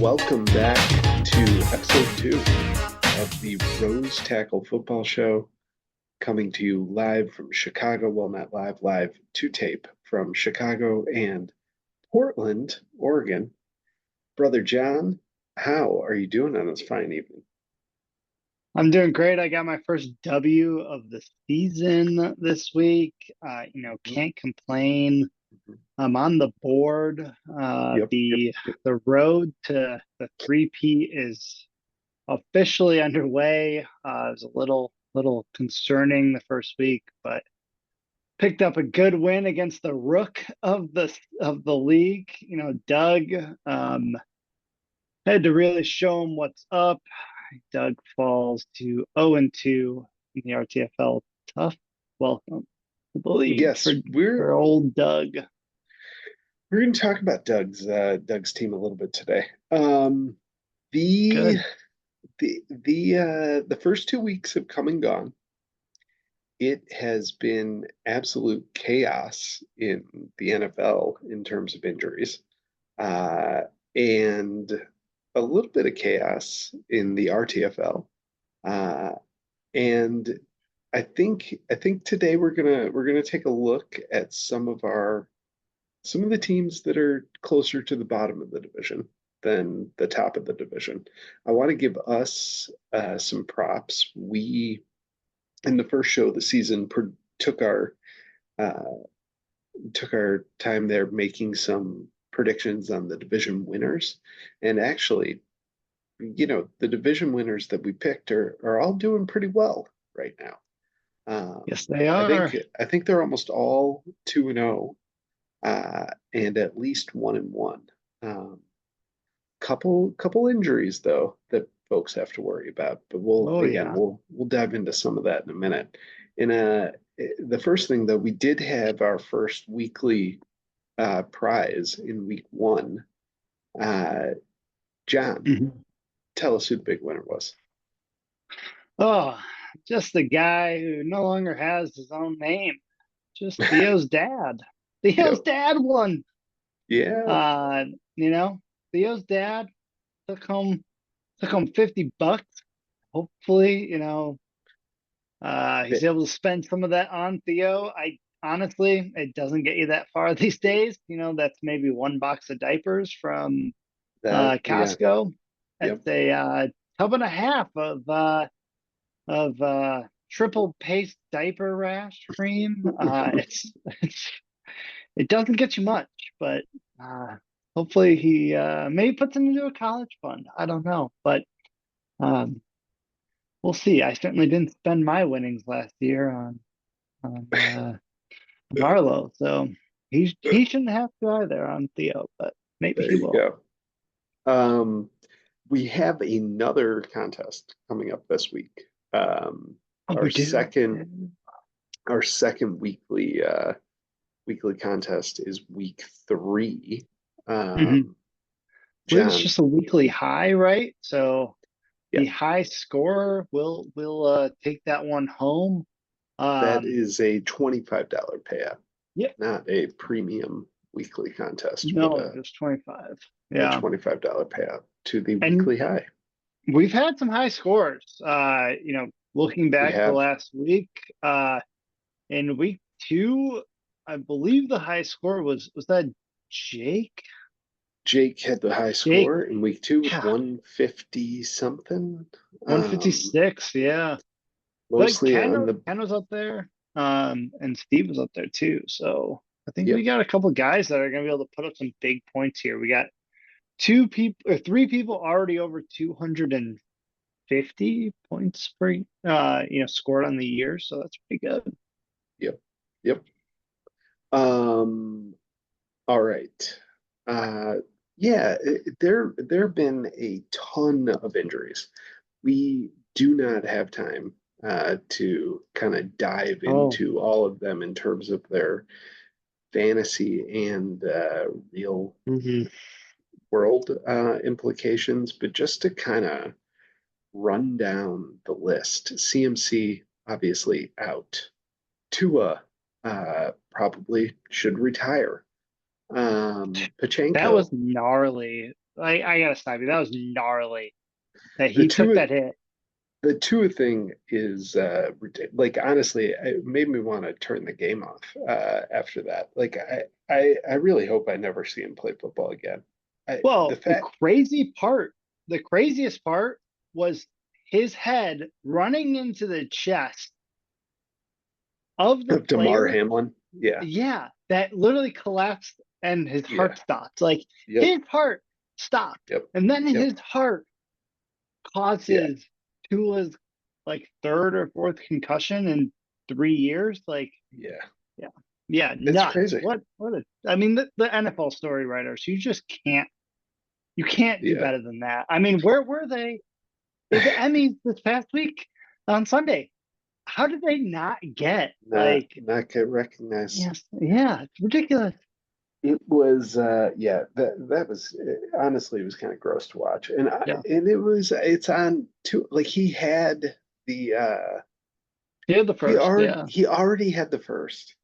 Welcome back to episode 2 of the Rose Tackle Football Show, coming to you live from Chicago. Well, not live, live to tape from Chicago and Portland, Oregon. Brother John, how are you doing on this fine evening? I'm doing great. I got my first W of the season this week. Can't complain. I'm on the board. Yep. The road to the three-peat is officially underway. It was a little concerning the first week, but picked up a good win against the rook of the league. Doug. Had to really show him what's up. Doug falls to 0-2 in the RTFL. Tough welcome to the league Yes, for old Doug. we're going to talk about Doug's team a little bit today. The Good. the first 2 weeks have come and gone. It has been absolute chaos in the NFL in terms of injuries, and a little bit of chaos in the RTFL. And I think today we're gonna take a look at some of the teams that are closer to the bottom of the division than the top of the division. I want to give us some props. We in the first show of the season took our uh, took our time there making some predictions on the division winners, and actually, the division winners that we picked are all doing pretty well right now. Yes, they I are. think I think they're almost all 2-0, and at least 1-1. Couple injuries though that folks have to worry about, but we'll Oh again yeah. we'll dive into some of that in a minute. In the first thing though, we did have our first weekly prize in week 1. Uh, John, Mhm. tell us who the big winner was. Oh, just the guy who no longer has his own name. Just Theo's dad. Theo's Yep. dad won. Yeah. Uh, you know, Theo's dad took home $50. Hopefully, he's That, able to spend some of that on Theo. I honestly, it doesn't get you that far these days. That's maybe one box of diapers from yeah. Costco. That's Yep. a tub and a half of triple paste diaper rash cream. It doesn't get you much, but hopefully he maybe puts it into a college fund. I don't know, but um, we'll see. I certainly didn't spend my winnings last year on Marlowe, so he shouldn't have to either on Theo, but maybe There he you will. go. Um, we have another contest coming up this week. Um, Oh, our we do. second our second weekly contest is week 3. Mm-hmm. Um, I believe it's John, just a weekly high, right? So yeah, the high scorer will take that one home. that Um, is a $25 payout, yeah, not a premium weekly contest, but no, just 25. a Yeah. $25 payout to the And weekly high. we've had some high scores. Looking We back the have last week, in week 2, I believe the high score was that Jake? Jake had the high Jake, score in week 2 with yeah, 150 something. Um, 156, yeah. But Mostly on the Ken was up there, and Steve was up there too. So I think we Yep. got a couple of guys that are gonna be able to put up some big points here. We got 3 people already over 250 points per scored on the year, so that's pretty good. Yep. Yep. Um, all right. Uh, yeah, there have been a ton of injuries. We do not have time to kind of dive Oh, into all of them in terms of their fantasy and real hmm world implications, but just to kind of run down the list. CMC obviously out. Tua probably should retire. that was Pachenko, gnarly. I gotta stop you. That was gnarly that The he took Tua that hit. the Tua thing is like honestly, it made me want to turn the game off after that. Like I really hope I never see him play football again. The Well, fact the craziest part was his head running into the chest of the of Damar player. Hamlin, yeah, Yeah, that literally collapsed and his yeah, heart stopped. Like yep, his heart stopped, yep, and then yep, his heart yeah, causes Tua's like third or fourth concussion in 3 years. Like, yeah. yeah, yeah, It's nuts. crazy. What a, I mean, the NFL story writers, you can't do Yeah. better than that. I mean, where were they at the Emmys this past week on Sunday? How did they not get like, Not get recognized. yes, yeah, it's ridiculous. It was yeah, that was honestly it was kind of gross to watch. Yeah. It's on too like Yeah, the first, yeah. he already had the first,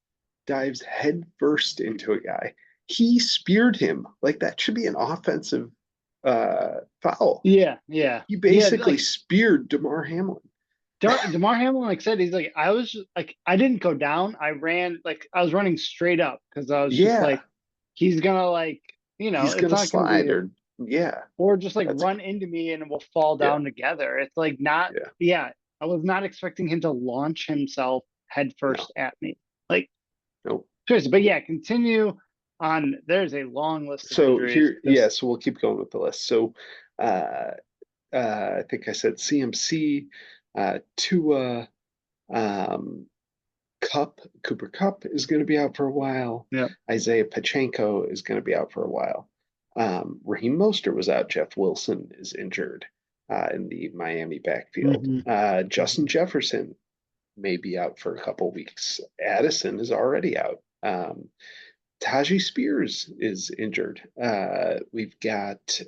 dives head first into a guy. He speared him. Like that should be an offensive foul. Yeah, yeah. He Yeah, basically like speared Damar Hamlin. Damar Hamlin like said he's like I was just like I didn't go down. I ran like I was running straight up because I was just Yeah, like he's gonna like, he's it's gonna not gonna slide be or yeah, or just like that's run into me and we'll fall yeah, down together. It's like not yeah. yeah, I was not expecting him to launch himself head No, first at me. Like no. seriously, but yeah, continue on. There's a long list of So injuries. here, yeah, so we'll keep going with the list. So uh I think I said CMC, Tua, um, Cooper Cup is going to be out for a while. Yeah. Isaiah Pachenko is going to be out for a while. Raheem Mostert was out. Jeff Wilson is injured in the Miami backfield. Hmm. Justin Jefferson may be out for a couple weeks. Addison is already out. Tajee Spears is injured. We've got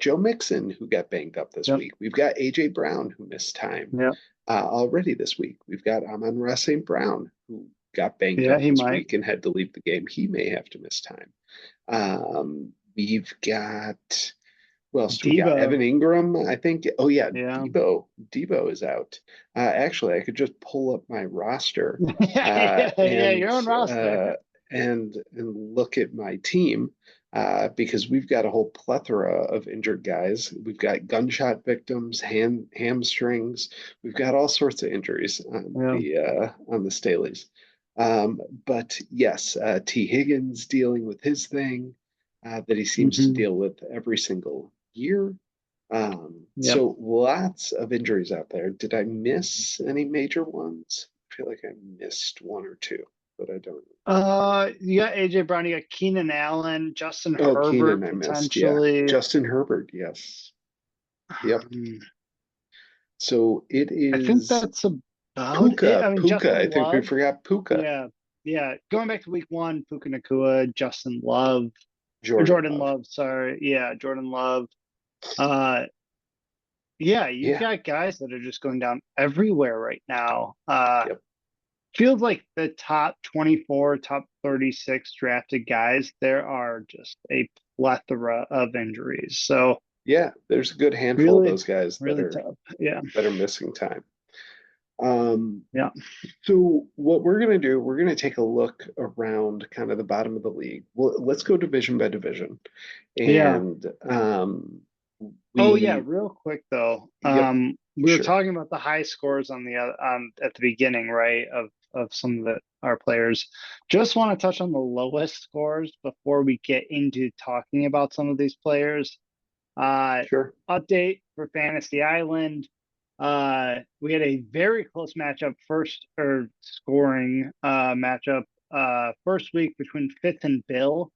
Joe Mixon who got banged up this Yep. week. We've got AJ Brown who missed time Yep. already this week. We've got Amon-Ra St. Brown who got banged Yeah, up he this might. week and had to leave the game. He may have to miss time. We've got who else do we got? Debo. Evan Ingram, I think. Oh yeah, Yeah. Debo. Debo is out. Actually, I could just pull up my roster Yeah, yeah, and your own roster. and look at my team because we've got a whole plethora of injured guys. We've got gunshot victims, hamstrings. We've got all sorts of injuries Yeah. on the Staleys. But yes, T. Higgins dealing with his thing that he seems to Hmm. deal with every single year. Yep. So lots of injuries out there. Did I miss any major ones? I feel like I missed one or two, but I don't. You got AJ Brown, you got Keenan Allen, Justin Oh, Keenan, Herbert I missed. Yeah, potentially. Justin Herbert. Yes. Yep. Um, So it I think is that's about it. I mean, Puka. I Justin think we Love. forgot Puka. Yeah, yeah. Going back to week one, Puka Nakua, Justin Love, or Jordan Jordan Love. Love. Sorry, yeah, Jordan Love. Uh, yeah, you've Yeah. got guys that are just going down everywhere right now. Yep. Feels like the top 24, top 36 drafted guys, there are just a plethora of injuries. So Yeah. There's a good handful of really, those guys really tough. Yeah. that are missing time. Um, Yeah. So what we're going to do, we're going to take a look around kind of the bottom of the league. Well, let's go division by division. Yeah. And Oh yeah, we, real quick though. yep, We were sure. talking about the high scores on the at the beginning, right, of some of our players. Just want to touch on the lowest scores before we get into talking about some of these players. Uh, Sure. Update for Fantasy Island. We had a very close matchup, first or scoring matchup first week between Fitz and Bill.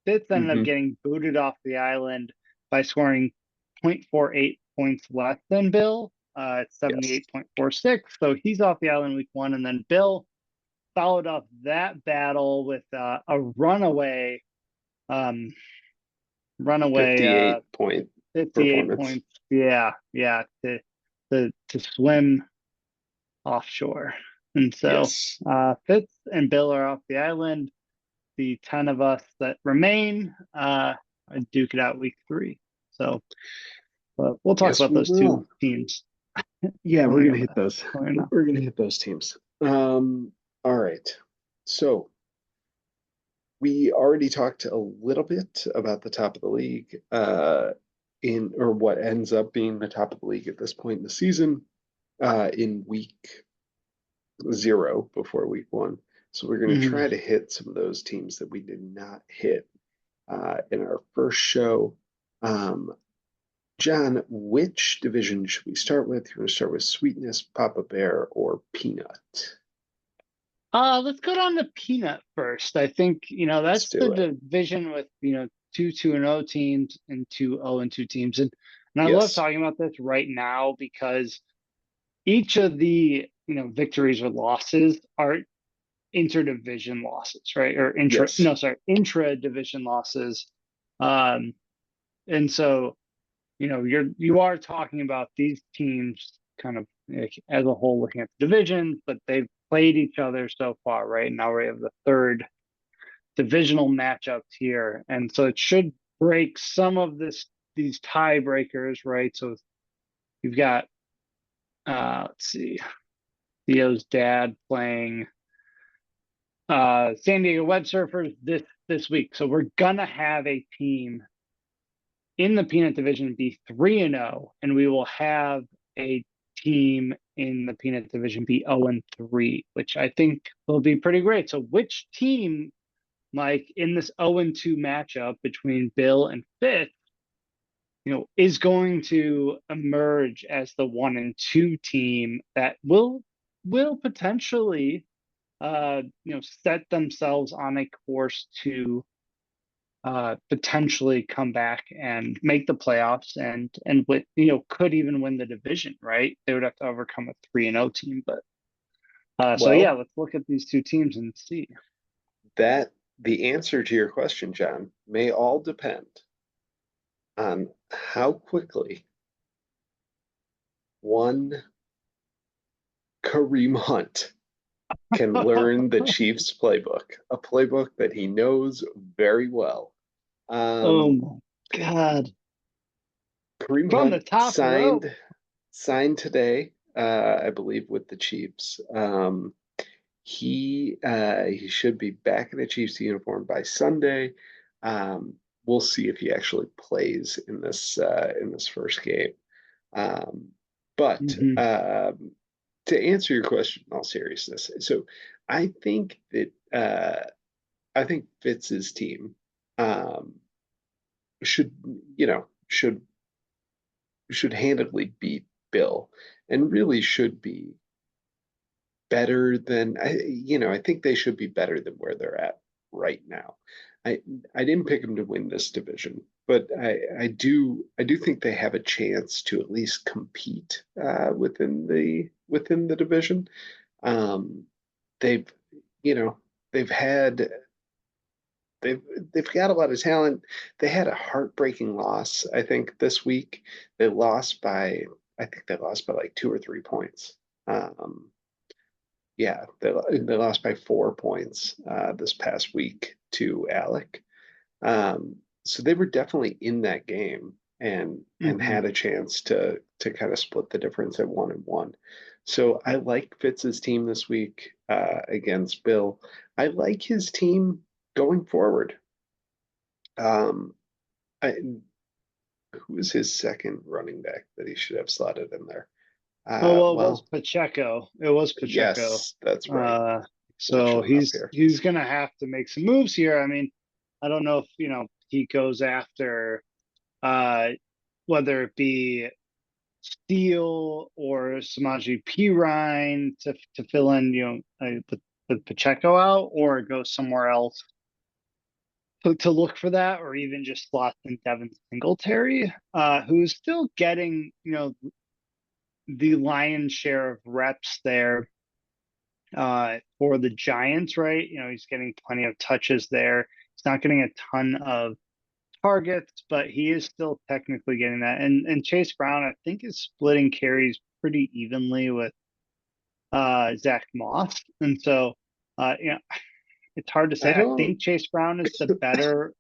Fitz ended up Hmm. getting booted off the island by scoring 0.48 points less than Bill. It's Yes. 78.46. So he's off the island week one. And then Bill followed up that battle with a um, runaway 58-point 58 performance. points. Yeah, yeah, to swim offshore. And so Yes. Fitz and Bill are off the island. The 10 of us that remain duke it out week 3. So, but we'll talk Yes, about we those two will. teams Yeah, we're coming gonna up. hit those. Coming up. We're gonna hit those teams. All right. So we already talked a little bit about the top of the league, in or what ends up being the top of the league at this point in the season, in week 0 before week 1. So we're going to Mhm. try to hit some of those teams that we did not hit in our first show. Um, John, which division should we start with? You want to start with Sweetness, Papa Bear, or Peanut? Let's go down to Peanut first. I think, Let's that's the do it. division with, 2-2-0 teams and 2-0-2 teams. And I love Yes. talking about this right now because each of the, victories or losses are interdivision losses, right? Or Yes. intra-division losses. Um, and so, you are talking about these teams kind of like, as a whole looking at the divisions, but they've played each other so far, right? Now we have the third divisional matchups here, and so it should break some of these tiebreakers, right? So you've got let's see, Theo's dad playing San Diego Web Surfers this week. So we're gonna have a team in the peanut division be 3-0, and we will have a team in the peanut division be 0-3, which I think will be pretty great. So which team, Mike, in this 0-2 matchup between Bill and Fitz, is going to emerge as the 1-2 team that will potentially set themselves on a course to potentially come back and make the playoffs and with could even win the division, right? They would have to overcome a 3-0 team, but so yeah, Well, let's look at these two teams and see. that the answer to your question, John, may all depend on how quickly one Kareem Hunt can learn the Chiefs playbook, a playbook that he knows very well. Oh Um, my God. Kareem From the Hunt top rope. signed today, I believe, with the Chiefs. He should be back in a Chiefs uniform by Sunday. We'll see if he actually plays in this first game. Um, but Mhm. to answer your question in all seriousness, so I think that I think Fitz's team um, should you know should handedly beat Bill and really should be better than I think they should be better than where they're at right now. I I didn't pick them to win this division, but I do think they have a chance to at least compete within the division. Um, they've you know they've had they've they've got a lot of talent. They had a heartbreaking loss, I think, this week. They lost by I think they lost by like 2 or 3 points. Um, yeah, they lost by 4 points this past week to Alec. So they were definitely in that game and Mhm. had a chance to kind of split the difference at 1-1. So I like Fitz's team this week against Bill. I like his team going forward. Um, I, who is his second running back that he should have slotted in there? Oh well, it was Well, Pacheco. It was Pacheco. yes, that's right. Uh, Finishing so him up he's here. he's gonna have to make some moves here. I mean, I don't know if he goes after whether it be Steele or Samaji Perine to fill in, with Pacheco out, or go somewhere else to look for that, or even just slot in Devin Singletary, who's still getting, the lion's share of reps there for the Giants, right? He's getting plenty of touches there. He's not getting a ton of targets, but he is still technically getting that. And Chase Brown, I think, is splitting carries pretty evenly with Zach Moss. And so it's hard to I say. I don't think Chase Brown is the better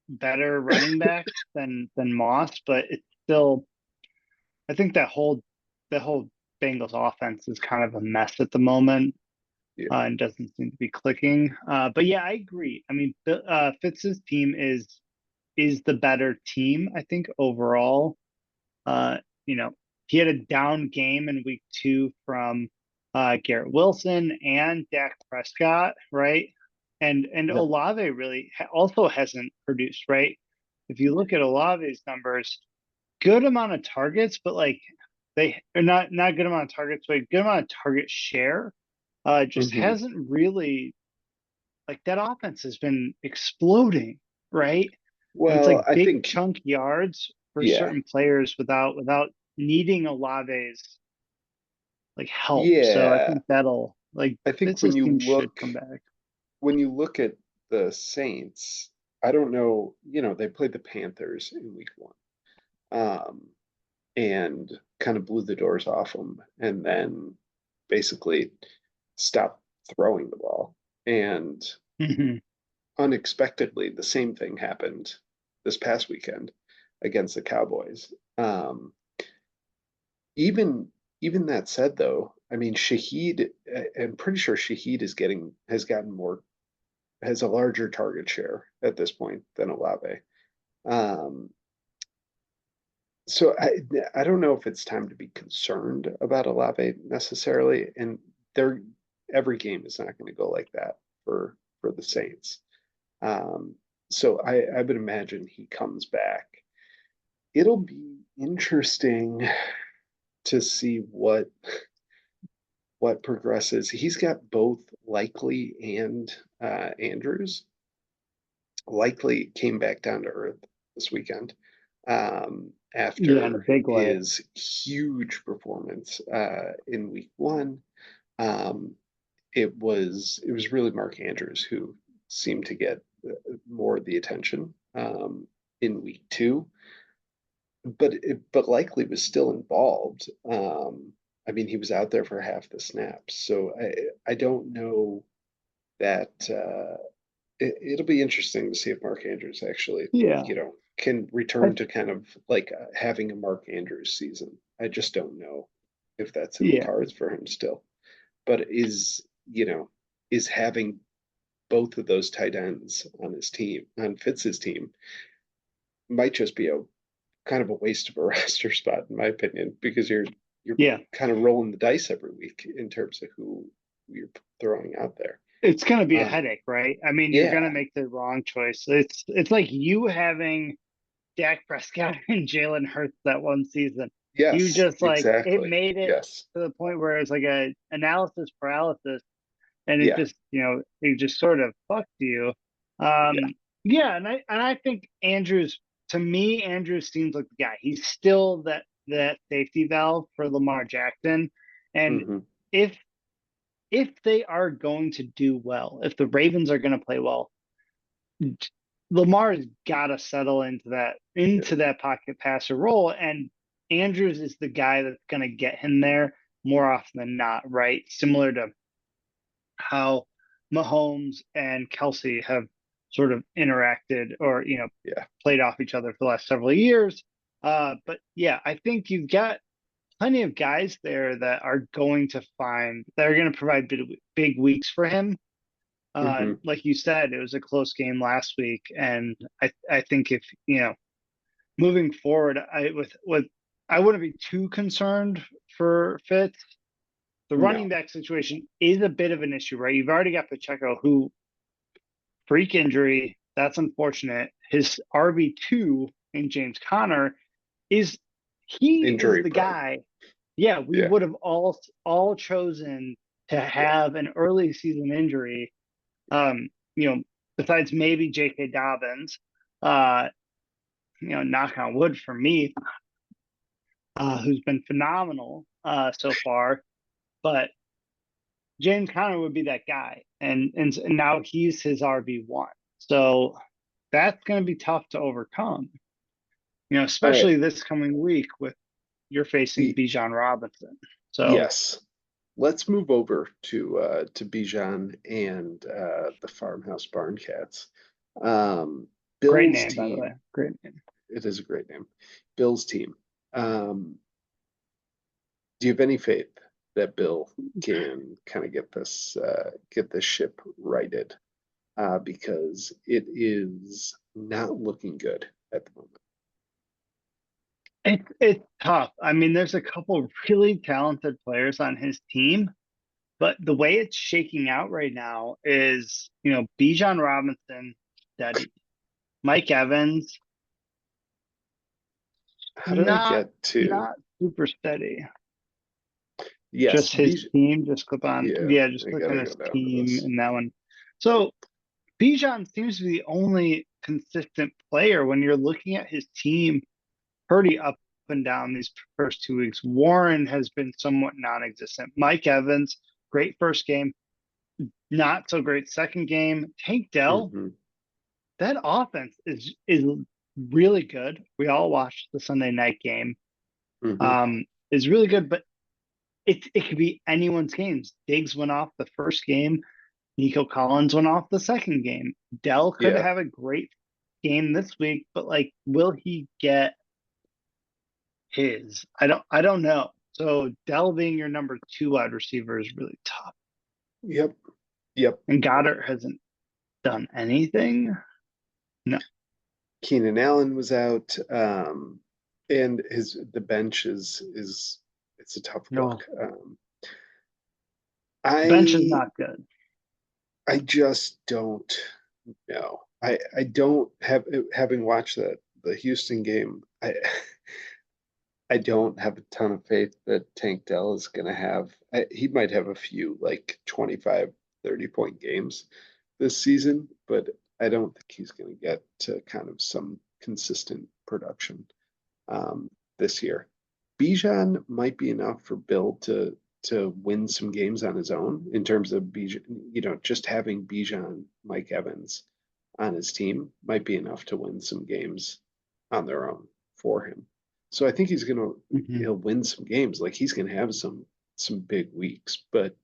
better running backs than Moss, but it's still, I think that whole Bengals offense is kind of a mess at the moment, Yeah. and doesn't seem to be clicking. But yeah, I agree. I mean, Fitz's team is the better team, I think, overall. Uh, you know, he had a down game in week 2 from Garrett Wilson and Dak Prescott, right? And Yep. Olave really also hasn't produced, right? If you look at Olave's numbers, good amount of targets, but like they are not good amount of targets, but good amount of target share. Just Hmm. hasn't really, like, that offense has been exploding, right? And it's Well, like I big think, chunk yards for yeah, certain players without needing Olave's like help. So I yeah. think that'll, like, I think this team should come back. when you look at the Saints, I don't know, they played the Panthers in week 1. Um, and kind of blew the doors off them and then basically stopped throwing the ball. And Hmm. unexpectedly, the same thing happened this past weekend against the Cowboys. Even even that said, though, I mean, Shaheed, I'm pretty sure Shaheed has a larger target share at this point than Olave. Um, so I don't know if it's time to be concerned about Olave necessarily, and they're every game is not going to go like that for the Saints. Um, so I would imagine he comes back. It'll be interesting to see what progresses. He's got both Likely and Andrews. Likely came back down to earth this weekend Yeah, in a after big way. his huge performance in week 1. Um, it was really Mark Andrews who seemed to get more of the attention in week 2, but Likely was still involved. I mean, he was out there for half the snaps, so I don't know that it'll be interesting to see if Mark Andrews actually, Yeah. can I, return to kind of like having a Mark Andrews season. I just don't know if that's in the yeah. cards for him still. But is having both of those tight ends on his team, on Fitz's team, might just be a kind of a waste of a roster spot, in my opinion, because you're Yeah. kind of rolling the dice every week in terms of who you're throwing out there. It's gonna be a Um, headache, right? I mean, you're gonna yeah, make the wrong choice. It's like you having Dak Prescott and Jalen Hurts that one season. You yes, just, like, it exactly. made it Yes, to the point where it's like a analysis paralysis, and it yeah, just, it just sort of fucked you. yeah. Yeah, and I think Andrews, to me, Andrews seems like the guy. He's still that safety valve for Lamar Jackson. And Hmm. if if they are going to do well, if the Ravens are going to play well, Lamar's got to settle Yeah. into that pocket passer role, and Andrews is the guy that's going to get him there more often than not, right? Similar to how Mahomes and Kelsey have sort of interacted, or Yeah. played off each other for the last several years. But yeah, I think you've got plenty of guys there that are going to provide big weeks for him. Hmm. Like you said, it was a close game last week, and I think if moving forward, I wouldn't be too concerned for Fitz. The running No. back situation is a bit of an issue, right? You've already got Pacheco, who, freak injury. That's unfortunate. His RB2 in James Conner is he is Injury the prone. guy. Yeah, we Yeah. would have all chosen to Yeah. have an early season injury. Um, besides maybe J.K. Dobbins, uh, knock on wood for me, who's been phenomenal so far. But James Conner would be that guy, and now he's his RB1. So that's going to be tough to overcome. All right. Especially this coming week with you're facing Y- Bijan Robinson. So yes. Let's move over to Bijan and the Farmhouse Barn Cats. Um, Great Bill's name, by the way. team, Great name. it is a great name. Bill's team. Do you have any faith that Bill can kind of get this ship righted? Because it is not looking good at the moment. It's tough. I mean, there's a couple really talented players on his team, but the way it's shaking out right now is, Bijan Robinson, steady. Mike Evans, How did I not get to? not super steady. Yes, Just his team, just click on, yeah, yeah, just I click on gotta his go down to team this. and that one. So Bijan seems to be the only consistent player when you're looking at his team pretty up and down these first 2 weeks. Warren has been somewhat non-existent. Mike Evans, great first game, not so great second game. Tank Dell, Hmm. that offense is really good. We all watched the Sunday night game. Hmm. Is really good, but it could be anyone's games. Diggs went off the first game. Nico Collins went off the second game. Dell could Yeah, have a great game this week, but like, will he get his? I don't know. So Dell being your number 2 wide receiver is really tough. yep, yep. And Goddard hasn't done anything. No, Keenan Allen was out, and the bench is it's a tough no. look. Bench is I not good. I just don't know. I don't have having watched the Houston game. I don't have a ton of faith that Tank Dell is going to have. He might have a few like 25, 30 point games this season, but I don't think he's going to get to kind of some consistent production this year. Bijan might be enough for Bill to win some games on his own in terms of Bijan, just having Bijan, Mike Evans on his team might be enough to win some games on their own for him. So I think Mhm. he'll win some games. Like he's gonna have some big weeks. But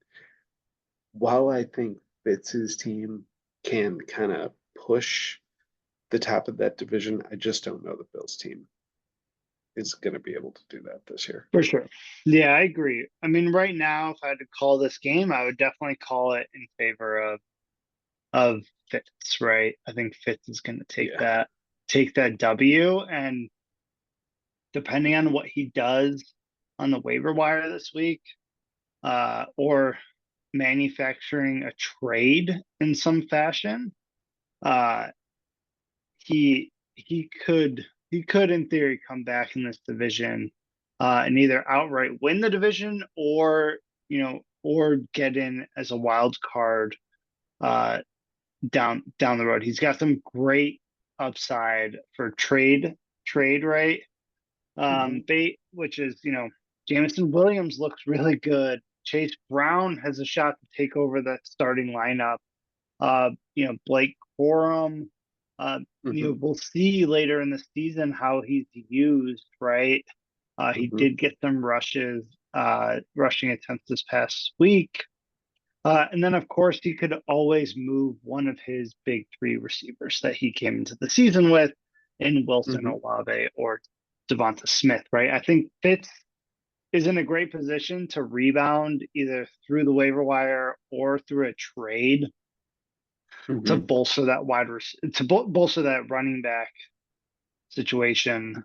while I think Fitz's team can kind of push the top of that division, I just don't know the Bills team is gonna be able to do that this year. For sure. Yeah, I agree. I mean, right now, if I had to call this game, I would definitely call it in favor of Fitz, right? I think Fitz is going to Yeah. take that W, and depending on what he does on the waiver wire this week, or manufacturing a trade in some fashion, uh, he could in theory come back in this division, and either outright win the division, or get in as a wild card, uh, down the road. He's got some great upside for trade right, Hmm. bait, which is, Jameson Williams looks really good. Chase Brown has a shot to take over the starting lineup. Blake Corum. Hmm. We'll see later in the season how he's used, right? He Hmm. did get some rushing attempts this past week. And then, of course, he could always move one of his big 3 receivers that he came into the season with in Wilson, Hmm. Olave, or Devonta Smith, right? I think Fitz is in a great position to rebound either through the waiver wire or through a trade to Hmm. bolster that bolster that running back situation,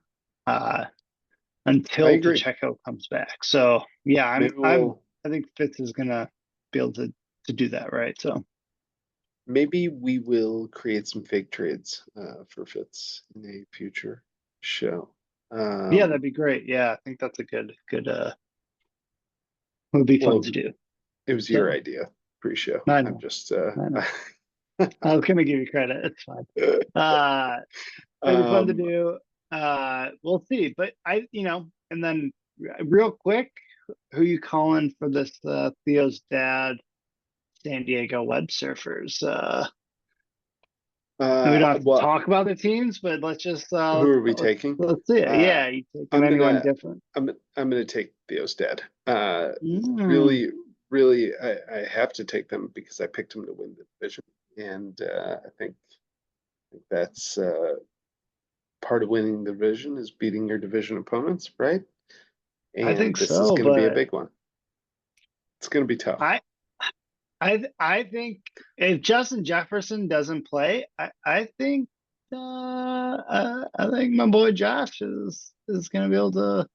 uh, I until agree. Pacheco comes back. So yeah, Maybe I think Fitz is gonna be able to do that, right? So maybe we will create some fake trades for Fitz in a future show. yeah, that'd Um, be great. Yeah, I think that's a good would be fun well, to do. it was your So idea pre-show. I I'm know, just I know. I was gonna give you credit. It's fine. Uh, it'd be fun to um, do. We'll see. But and then real quick, who you calling for this Theo's dad San Diego web surfers? We don't have to well, talk about the teams, but let's just who are we taking? let's see it. Uh, Yeah, you taking I'm anyone gonna different? I'm gonna take Theo's dad. Mm, Really, really, I have to take them because I picked them to win the division, and That's part of winning the division is beating your division opponents, right? I think And this is so, going to be a but big one. It's going to be tough. I think if Justin Jefferson doesn't play, I think my boy Josh is gonna be able to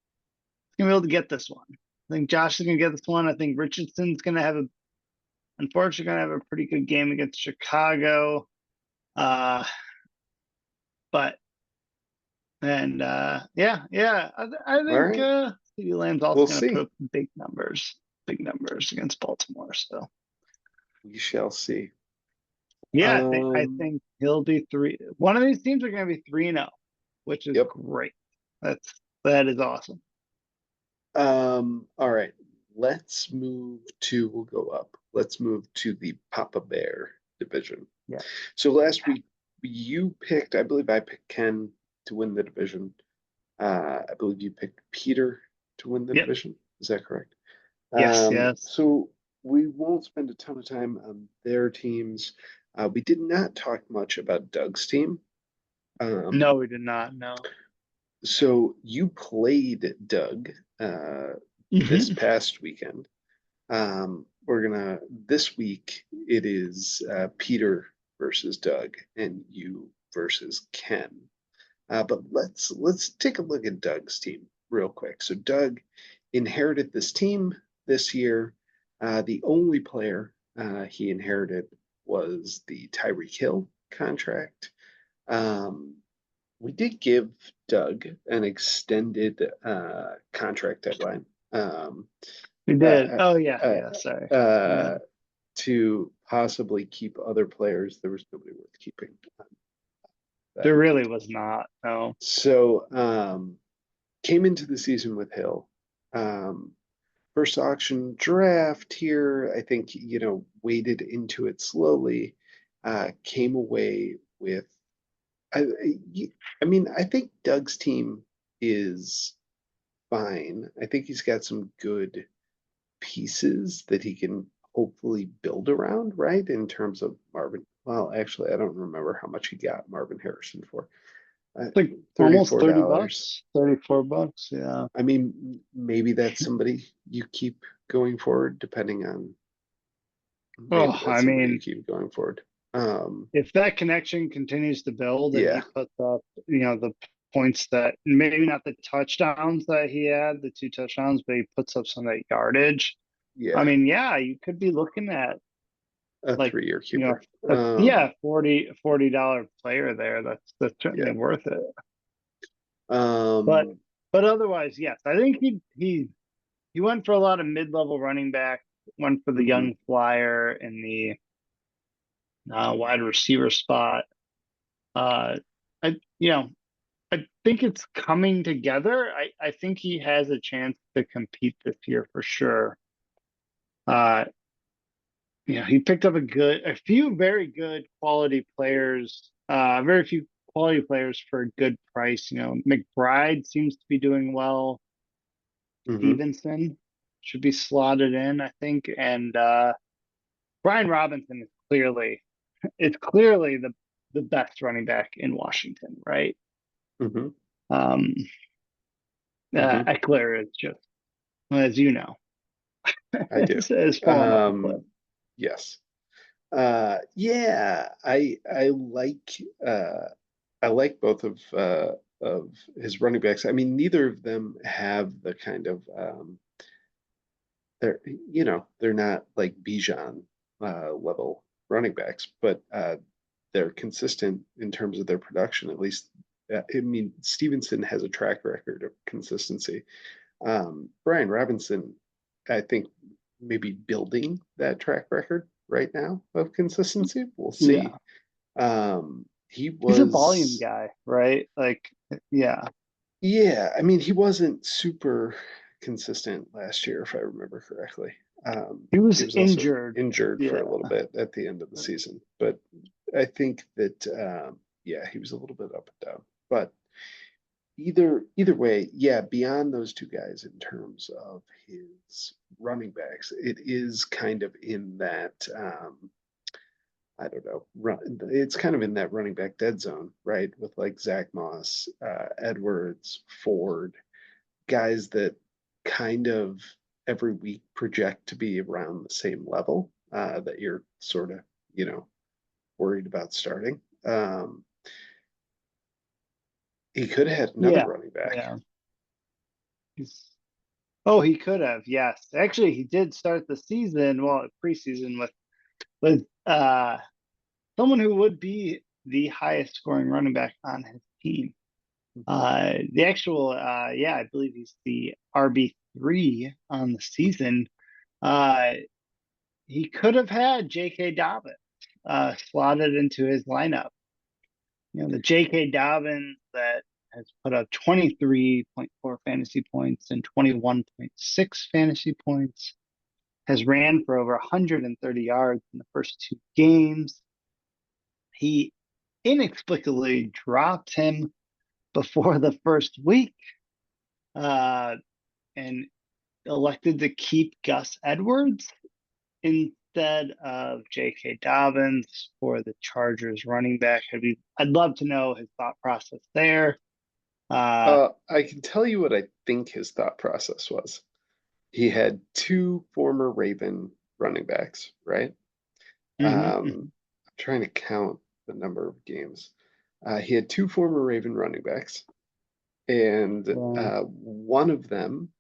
get this one. I think Josh is gonna get this one. I think Richardson's gonna have a unfortunately gonna have a pretty good game against Chicago. Uh, but and I All think right, CeeDee Lamb's also we'll gonna put see. up big numbers against Baltimore. So We shall see. yeah, I Um, think he'll be three. One of these teams are gonna be 3-0, which is yep. great. That is awesome. All right. We'll go up. Let's move to the Papa Bear division. Yeah. So last week you picked, I believe I picked Ken to win the division. I believe you picked Peter to win the Yep. division. Is that correct? Yes. Yes. So we won't spend a ton of time on their teams. We did not talk much about Doug's team. No, Um, we did not. No. so you played Doug uh, this Hmm. past weekend. This week it is Peter versus Doug and you versus Ken. But let's take a look at Doug's team real quick. So Doug inherited this team this year. The only player he inherited was the Tyreek Hill contract. Um, we did give Doug an extended contract deadline. We did. Uh, Oh yeah. uh, Yeah. Sorry. Yeah. uh, to possibly keep other players. There was nobody worth keeping that There really night. was not. No. So came into the season with Hill. Um, First auction draft here, I think, waded into it slowly, came away with, I, I mean, I think Doug's team is fine. I think he's got some good pieces that he can hopefully build around, right? In terms of Marvin. Well, actually, I don't remember how much he got Marvin Harrison for. Uh, Like almost $34. $30, $34. Yeah. I mean, maybe that's somebody you keep going forward, depending on maybe Oh, I that's somebody you mean, keep going forward. Um, if that connection continues to build and yeah, he puts up, the points that maybe not the touchdowns that he had, the two touchdowns, but he puts up some of that yardage. I yeah, mean, yeah, you could be looking at a like, 3-year keeper. yeah, $40 player there. That's certainly Yeah. worth it. But Um, but otherwise, yes, I think he went for a lot of mid-level running back, went for the mhm, young flyer in the wide receiver spot. Uh, I you know I think it's coming together. I think he has a chance to compete this year for sure. Uh, he picked up a few very good quality players, very few quality players for a good price. McBride seems to be doing well. mhm, Stevenson should be slotted in, I think, and Brian Robinson is clearly the best running back in Washington, right? mhm, Um, mhm. Eckler is just, well, as you know, I do. is falling off a cliff. Yes. Yeah, I like both of his running backs. I mean, neither of them have the kind of they're they're not like Bijan level running backs, but they're consistent in terms of their production. At least, I mean, Stevenson has a track record of consistency. Brian Robinson, I think, maybe building that track record right now of consistency. We'll see. Yeah, He he's a volume was, guy, right? Like, yeah, yeah, I mean, he wasn't super consistent last year, if I remember correctly. he He was was also injured. injured for Yeah, a little bit at the end of the season, but I think that, yeah, he was a little bit up and down. But either way, yeah, beyond those two guys in terms of his running backs, it is kind of in that I don't know, it's kind of in that running back dead zone, right? With like Zach Moss, Edwards, Ford, guys that kind of every week project to be around the same level that you're sort of, you know, worried about starting. He could have had another Yeah, running back. yeah. He's, oh, he could have. Yes, actually, he did start the season, well, preseason with someone who would be the highest scoring running back on his team. The actual, yeah, I believe he's the RB3 on the season. Uh, he could have had J.K. Dobbins slotted into his lineup. You know, the J.K. Dobbins that has put up 23.4 fantasy points and 21.6 fantasy points, has ran for over 130 yards in the first two games. He inexplicably dropped him before the first week uh, and elected to keep Gus Edwards instead of J.K. Dobbins for the Chargers running back. I'd love to know his thought process there. I can tell you what I think his thought process was. He had two former Raven running backs, right? Mhm. I'm trying to count the number of games. He had two former Raven running backs, and Yeah. one of them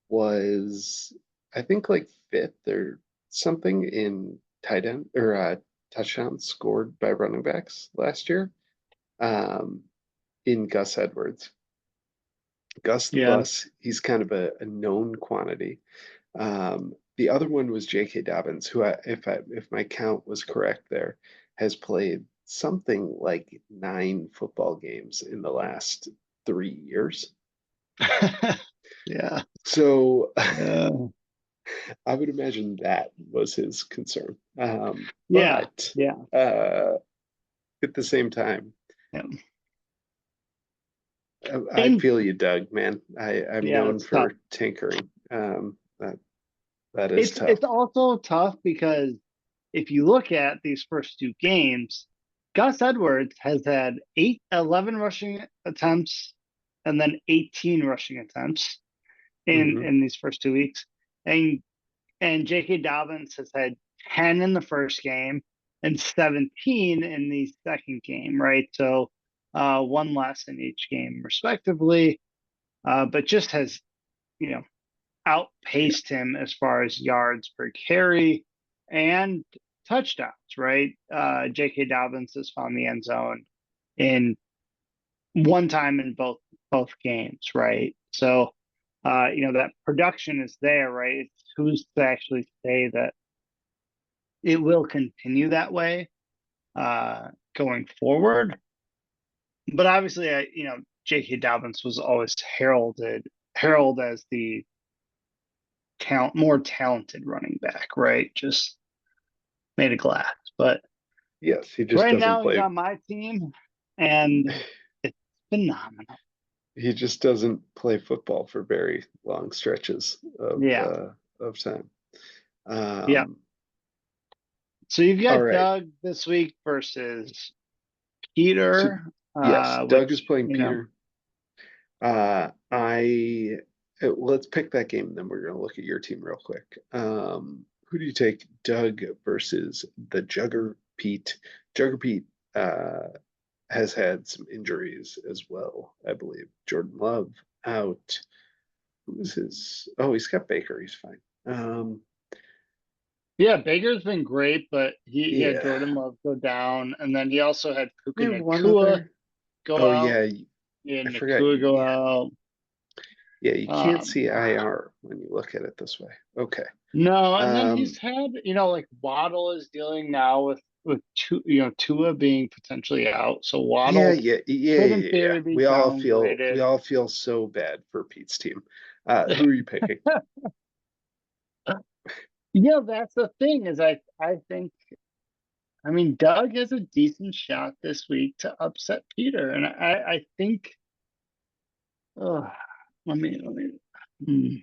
was, I think, like fifth or something in tight end or touchdowns scored by running backs last year um, in Gus Edwards. Gus the Yeah. Bus, he's kind of a known quantity. The other one was J.K. Dobbins, who, if my count was correct, there has played something like 9 football games in the last 3 years. Yeah. So Yeah. I would imagine that was his concern. Yeah. But Yeah. uh, at the same time, Yeah. I And feel you, Doug, man. I'm yeah, known it's tough. for tinkering. That is tough. It's also tough because if you look at these first two games, Gus Edwards has had 11 rushing attempts and then 18 rushing attempts Hmm. in these first 2 weeks. And J.K. Dobbins has had 10 in the first game and 17 in the second game, right? So one less in each game, respectively, but just has, you know, Yeah. outpaced him as far as yards per carry and touchdowns, right? J.K. Dobbins has found the end zone in one time in both games, right? So, that production is there, right? It's who's to actually say that it will continue that way going forward. But obviously, J.K. Dobbins was always heralded as the more talented running back, right? Just made of glass. But Yes, he just right doesn't now, he's play. on my team, and it's phenomenal. He just doesn't play football for very long stretches Yeah, of time. yeah. Um, So you've all got right. Doug this week versus So Peter, yes, Doug is which playing Peter. I let's pick that game, and then we're gonna look at your team real quick. Who do you take? Doug versus the Jugger Pete. Jugger Pete has had some injuries as well, I believe. Jordan Love out. Who is his? Oh, he's got Baker. He's fine. Yeah, Baker's been great, but he had Yeah. Jordan Love go down, and then he also had Puka We have one Nakua other. go Oh out, yeah, I and forgot. Nakua go Yeah, out. yeah. You can't Um, see IR when you look at it this way. Okay. no, and then Um. he's had, like Waddle is dealing now with Tua being potentially out, so Yeah, Waddle yeah, yeah, could in yeah, yeah. theory be We downgraded. all feel so bad for Pete's team. Who are you picking? Yeah, that's the thing is I think I mean Doug has a decent shot this week to upset Peter, and I think uh, let me hmm.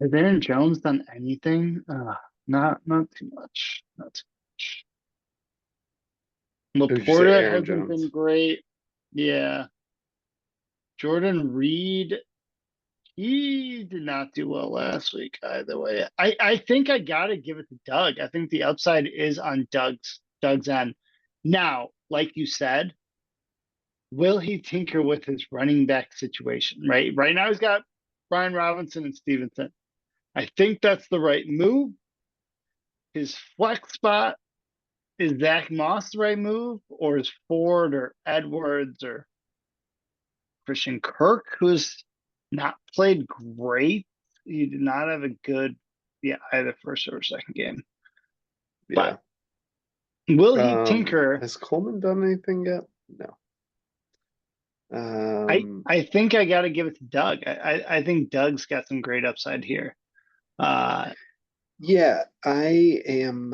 Has Aaron Jones done anything? Not too much. Not too much. Who'd you say, Laporta Aaron hasn't been Jones? great. Yeah. Jordan Reed, he did not do well last week either way. I think I gotta give it to Doug. I think the upside is on Doug's end. Now, like you said, will he tinker with his running back situation? Right now he's got Brian Robinson and Stevenson. I think that's the right move. His flex spot, is Zach Moss the right move, or is Ford or Edwards or Christian Kirk, who's not played great? He did not have a good, yeah, either first or second game. But Yeah. will he tinker? Has Coleman done anything yet? No. I think I got to give it to Doug. I think Doug's got some great upside here. Uh, Yeah, I am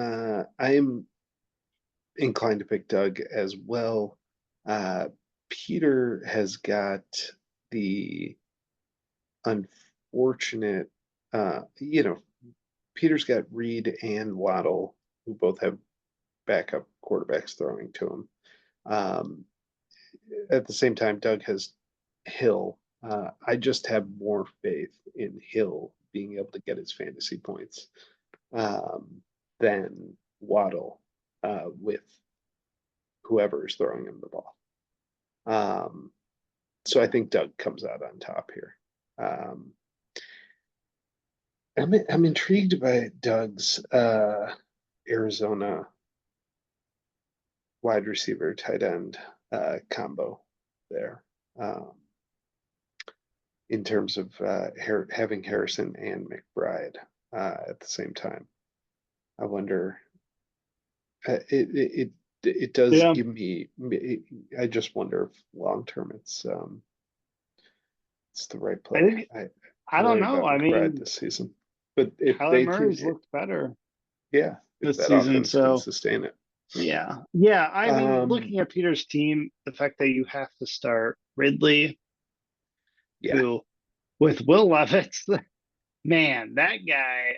inclined to pick Doug as well. Uh, Peter has got the unfortunate, you know, Peter's got Reed and Waddle, who both have backup quarterbacks throwing to him. Um, at the same time, Doug has Hill. I just have more faith in Hill being able to get his fantasy points um, than Waddle with whoever is throwing him the ball. Um, so I think Doug comes out on top here. Um, I'm intrigued by Doug's Arizona wide receiver tight end combo there. Um, in terms of having Harrison and McBride at the same time. I wonder. It does yeah, give me. I just wonder if long term it's the right I play. think I I don't worry know. about I McBride mean, this season, but if Kyler they can, Murray's looked better yeah, if this that season, offense can so sustain it. yeah. I mean, Um, looking at Peter's team, the fact that you have to start Ridley, yeah. who with Will Levis, man, that guy,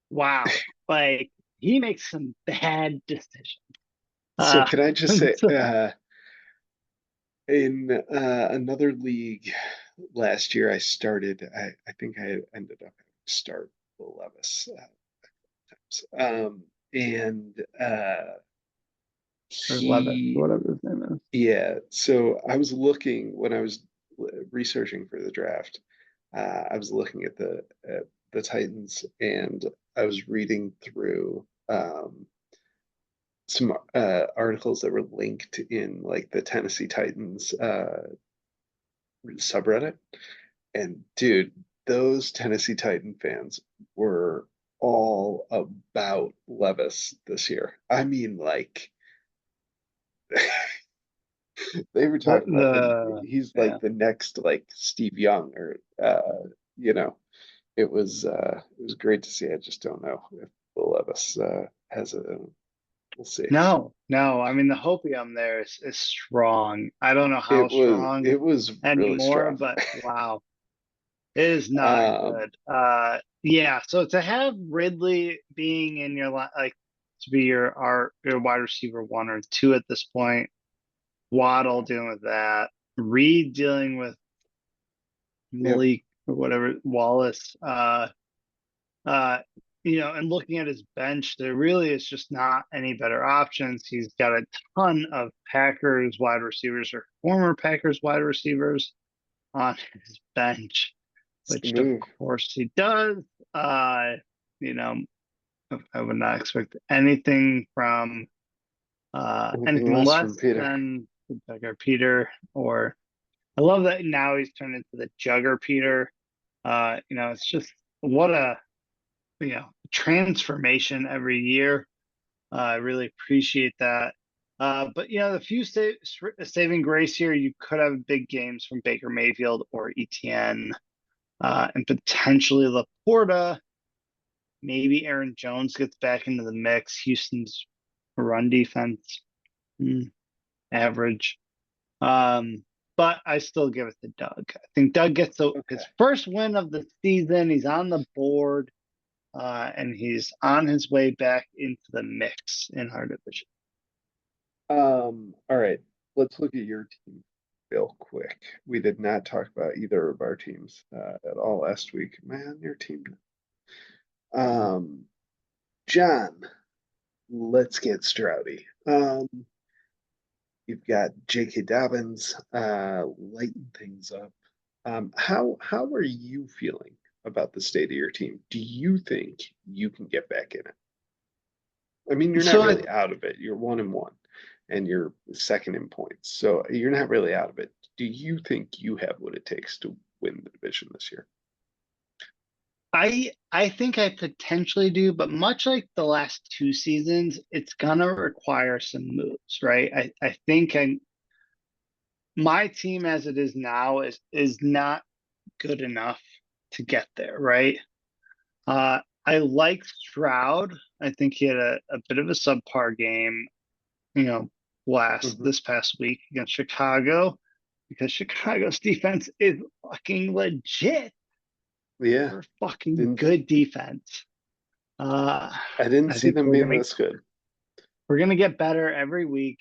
wow, like he makes some bad decisions. So Uh, can I just say, so- in another league last year, I think I ended up having to start Will Levis. Um, and or Levis, he, whatever his name is. yeah, so I was looking when I was researching for the draft, I was looking at the Titans and I was reading through some articles that were linked in like the Tennessee Titans subreddit. And dude, those Tennessee Titan fans were all about Levis this year. I mean, like they were talking about him. He's Yeah. like the next like Steve Young or you know, it was great to see. I just don't know if Will Levis has a we'll see. No. I mean, the hopium there is strong. I don't know how strong It was really anymore, strong. but wow, it is not Um good. Yeah. So to have Ridley being in your like to be your wide receiver one or two at this point, Waddle dealing with that, Reed dealing with yep. Malik or whatever Wallace. Uh, and looking at his bench, there really is just not any better options. He's got a ton of Packers wide receivers or former Packers wide receivers on his bench, It's the which of move. course he does. Uh, you know, I would not expect anything from Anything anything less less from Peter. than Jugger Peter. Or I love that now he's turned into the Jugger Peter. It's just what a transformation every year. I really appreciate that. But the few saving grace here, you could have big games from Baker Mayfield or ETN, and potentially Laporta. Maybe Aaron Jones gets back into the mix. Houston's run defense, average. But I still give it to Doug. I think Doug gets Okay. his first win of the season. He's on the board. and he's on his way back into the mix in our division. All right, let's look at your team real quick. We did not talk about either of our teams at all last week. Man, your team. Um, John, let's get Stroudy. You've got J.K. Dobbins lighting things up. How are you feeling about the state of your team? Do you think you can get back in it? I mean, you're not So really out of it. You're 1-1, and you're second in points, so you're not really out of it. Do you think you have what it takes to win the division this year? I think I potentially do, but much like the last two seasons, it's gonna require some moves, right? I think my team as it is now is not good enough to get there, right? I like Stroud. I think he had a bit of a subpar game, you know, Hmm. this past week against Chicago, because Chicago's defense is fucking legit. Yeah, They're fucking didn't good defense. Uh, I didn't I see think them being this good. we're gonna get better every week.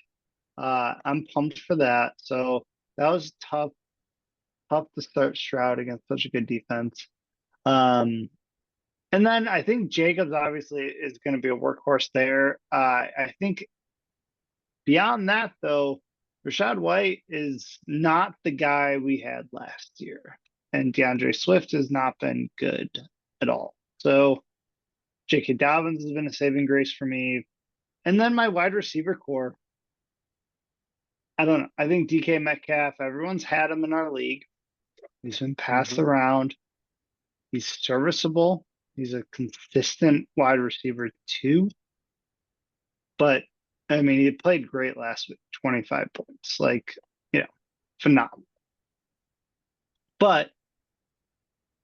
I'm pumped for that. So that was tough to start Stroud against such a good defense. Um, and then I think Jacobs obviously is going to be a workhorse there. I think beyond that, though, Rashad White is not the guy we had last year, and DeAndre Swift has not been good at all. So J.K. Dobbins has been a saving grace for me. And then my wide receiver core, I don't know. I think DK Metcalf, everyone's had him in our league. He's been passed Hmm. around. He's serviceable. He's a consistent wide receiver too. But I mean, he played great last week, 25 points. Like, you know, phenomenal. But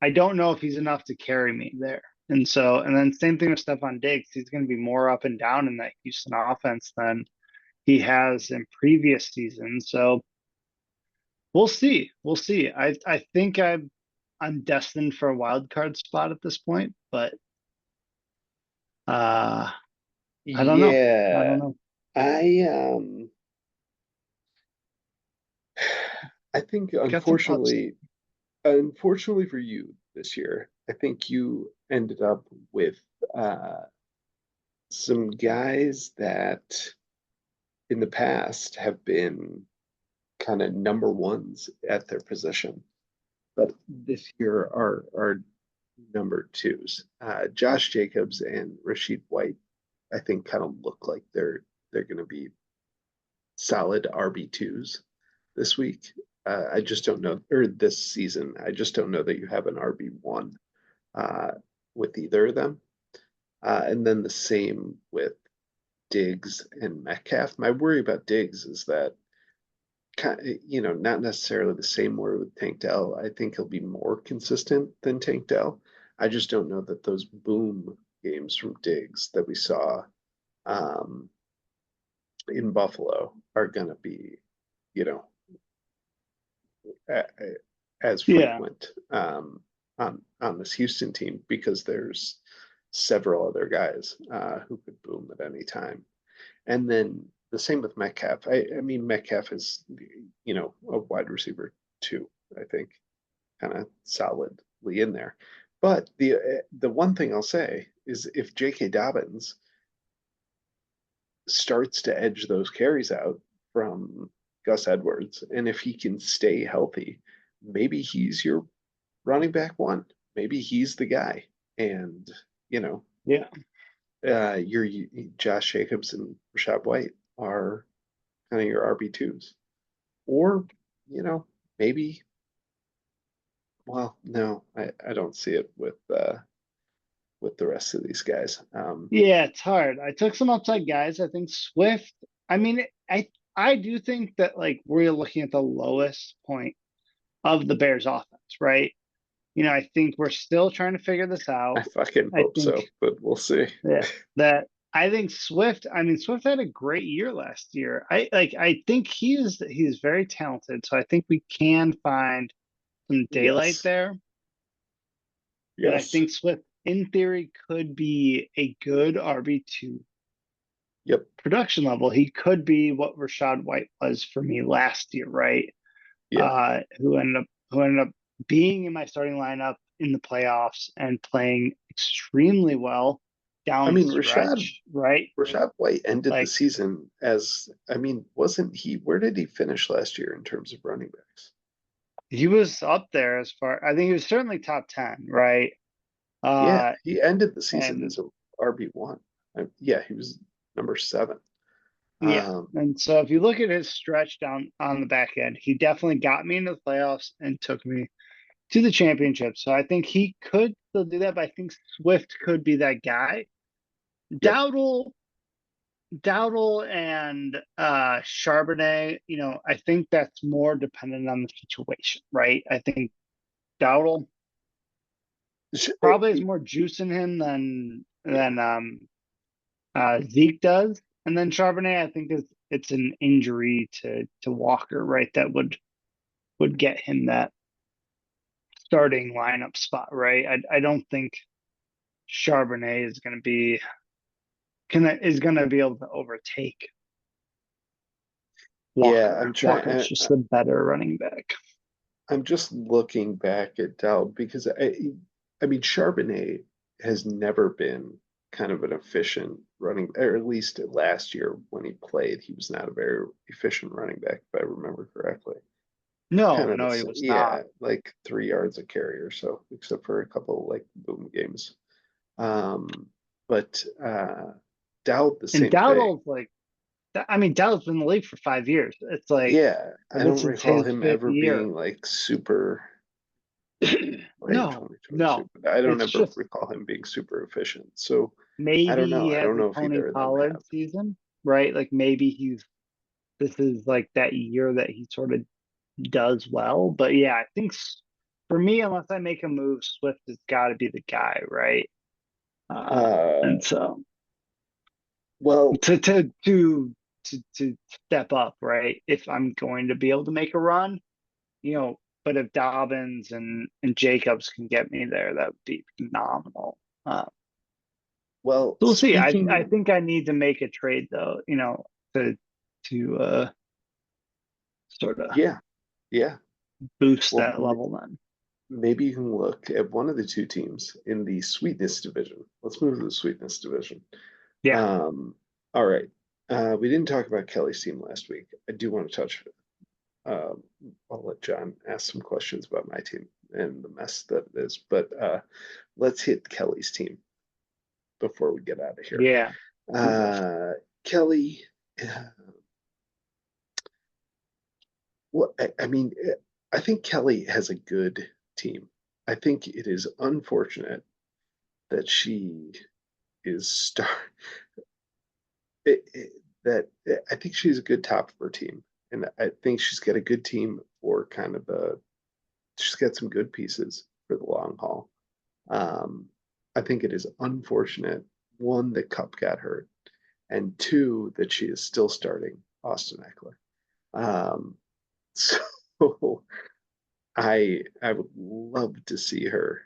I don't know if he's enough to carry me there. And then same thing with Stephon Diggs. He's going to be more up and down in that Houston offense than he has in previous seasons. So we'll see. We'll see. I think I'm destined for a wild card spot at this point, but uh I don't know. I don't Yeah, know. I um I think Got some thoughts. unfortunately for you this year, I think you ended up with uh some guys that in the past have been kind of number ones at their position, but this year are number twos. Josh Jacobs and Rashid White, I think, kind of look like they're going to be solid RB2s this week. I just don't know, or this season. I just don't know that you have an RB1 uh, with either of them. And then the same with Diggs and Metcalf. My worry about Diggs is that not necessarily the same word with Tank Dell. I think he'll be more consistent than Tank Dell. I just don't know that those boom games from Diggs that we saw um, in Buffalo are going to be, you know, as Yeah. frequent on this Houston team because there's several other guys who could boom at any time. And then the same with Metcalf. I mean, Metcalf is, a wide receiver too, I think, kind of solidly in there. But the one thing I'll say is if J.K. Dobbins starts to edge those carries out from Gus Edwards, and if he can stay healthy, maybe he's your running back one. Maybe he's the guy. And, you know, Yeah. your Josh Jacobs and Rashad White are kind of your RB2s. Or, you know, maybe, well, no, I don't see it with the rest of these guys. Yeah, it's hard. I took some upside guys. I think Swift, I mean, I do think that like we're looking at the lowest point of the Bears offense, right? I think we're still trying to figure this I out. fucking I hope think so, but we'll see. yeah, that I think Swift had a great year last year. I think he's very talented. So I think we can find some daylight Yes. there. And I Yes. think in theory, could be a good RB2 Yep. production level. He could be what Rashad White was for me last year, right? Yeah. Who ended up being in my starting lineup in the playoffs and playing extremely well I down the mean, Rashad stretch, right? Rashad White ended the Like season as, I mean, wasn't he, where did he finish last year in terms of running backs? he was up there as far, I think he was certainly top 10, right? Yeah, Uh, he ended the season and as a RB1. Yeah, he was number 7. yeah. Um, And so if you look at his stretch down on the back end, he definitely got me into the playoffs and took me to the championship. So I think he could still do that, but I think Swift could be that guy. yep. Dowdle, Dowdle and Charbonnet, I think that's more dependent on the situation, right? I think Dowdle Sh- probably has more juice in him than Zeke does. And then Charbonnet, I think it's an injury to Walker, right? That would get him that starting lineup spot, right? I don't think Charbonnet is gonna be able to overtake Yeah, Walker. Walker's just the better running back. I'm just looking back at Dowd because I mean, Charbonnet has never been kind of an efficient running, or at least last year when he played, he was not a very efficient running back, if I remember correctly. No, Kind of no, he this, was not. yeah, like 3 yards a carry or so, except for a couple like boom games. Um, but Dowd the And same thing. Dowdle's like, I mean, Dowdle's been in the league for 5 years. It's like Yeah, I don't this is recall his him fifth ever year. being like super in No, 2022, no, but I don't it's ever just recall him being super efficient. So I maybe don't he know. I has don't a know if Tony either of them Pollard have. season, right? Like maybe this is like that year that he sort of does well. But yeah, I think for me, unless I make a move, Swift has got to be the guy, right? Uh, And so well, to step up, right? If I'm going to be able to make a run, but if Dobbins and Jacobs can get me there, that would be phenomenal. Uh, well, so we'll see. I speaking, think I need to make a trade though, to sort of yeah, yeah. boost Well, that level then. maybe you can look at one of the two teams in the sweetness division. Let's move to the sweetness division. Yeah. Um, all right. We didn't talk about Kelly's team last week. I do want to touch. Um, I'll let John ask some questions about my team and the mess that it is, but let's hit Kelly's team before we get out of here. Yeah. Uh, Kelly, uh, well, I mean, I think Kelly has a good team. I think it is unfortunate that she is it, it, I think she's a good top of her team, and I think she's got a good team for kind of she's got some good pieces for the long haul. Um, I think it is unfortunate, one, that Cup got hurt, and two, that she is still starting Austin Eckler. Um, so I would love to see her,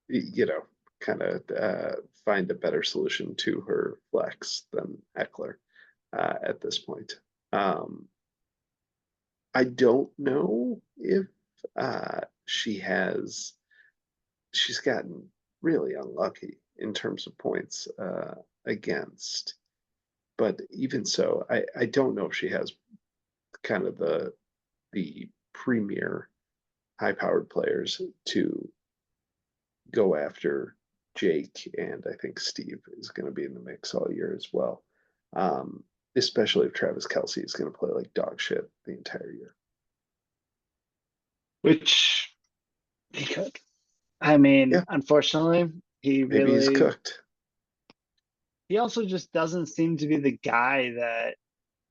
you know, kind of find a better solution to her flex than Eckler at this point. Um, I don't know if she's gotten really unlucky in terms of points against. But even so, I don't know if she has kind of the premier high-powered players to go after Jake, and I think Steve is going to be in the mix all year as well. Um, Especially if Travis Kelsey is going to play like dog shit the entire year. Which he could. I mean, Yeah, unfortunately, maybe he's cooked. he also just doesn't seem to be the guy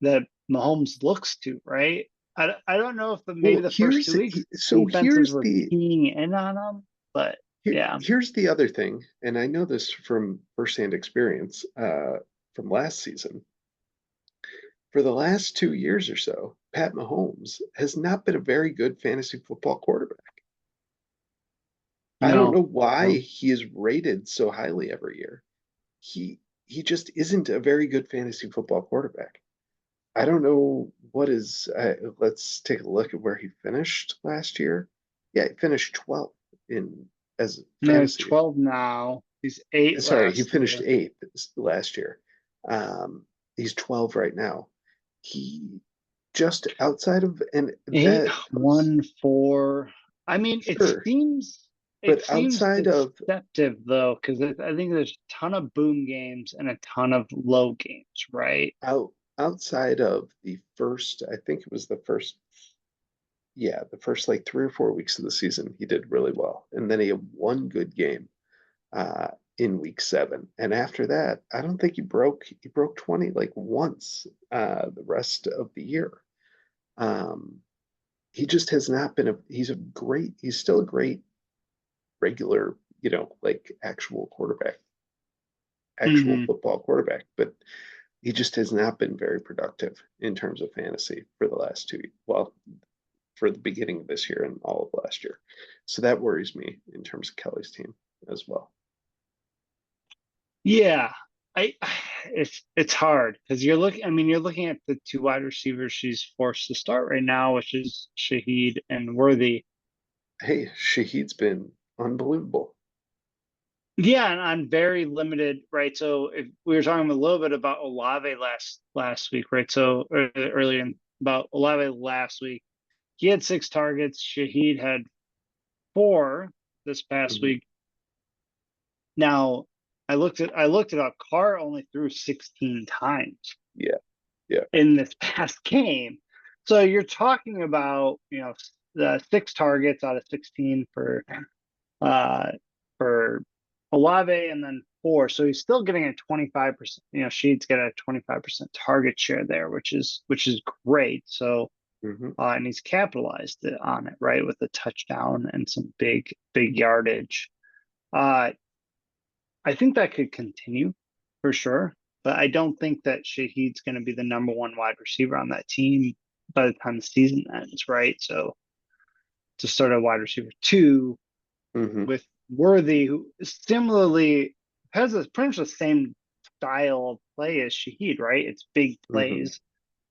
that Mahomes looks to, right? I don't know if maybe Well, the first 2 weeks so defenses were keying in on him, but yeah. here's the other thing, and I know this from firsthand experience from last season. For the last 2 years or so, Pat Mahomes has not been a very good fantasy football quarterback. I don't No, know why no. he is rated so highly every year. He just isn't a very good fantasy football quarterback. I don't know what is. Let's take a look at where he finished last year. Yeah, he finished 12th in as No, he's fantasy. 12 now. He's 8 Sorry, he last finished year. eighth last year. Um, he's 12 right now. He just outside of, and Eight, that was 1, 4. I mean, sure, it but seems outside of deceptive though, because I think there's a ton of boom games and a ton of low games, right? out outside of the first, I think it was the first, yeah, the first like 3 or 4 weeks of the season, he did really well, and then he had one good game uh, in week 7. And after that, I don't think he broke 20 like once the rest of the year. Um, he just has not been he's still a great regular, like actual Hmm. football quarterback, but he just has not been very productive in terms of fantasy for the last well, for the beginning of this year and all of last year. So that worries me in terms of Kelly's team as well. Yeah, I it's hard because you're looking. I mean, you're looking at the two wide receivers she's forced to start right now, which is Shaheed and Worthy. Hey, Shahid's been unbelievable. Yeah, and on very limited, right? So if we were talking a little bit about Olave last week, right? So earlier about Olave last week, he had 6 targets. Shaheed had 4 this past Mhm. week. Now I looked it up. Carr only threw 16 times Yeah, yeah. in this past game. So you're talking about, the 6 targets out of 16 uh for Olave and then 4. So he's still getting a 25%, Sheets get a 25% target share there, which is great. So Hmm. and he's capitalized on it, right, with a touchdown and some big yardage. Uh I think that could continue for sure, but I don't think that Shaheed's going to be the number one wide receiver on that team by the time the season ends, right? So to start a wide receiver 2 Hmm. with Worthy, who similarly has pretty much the same style of play as Shaheed, right? It's big Hmm. plays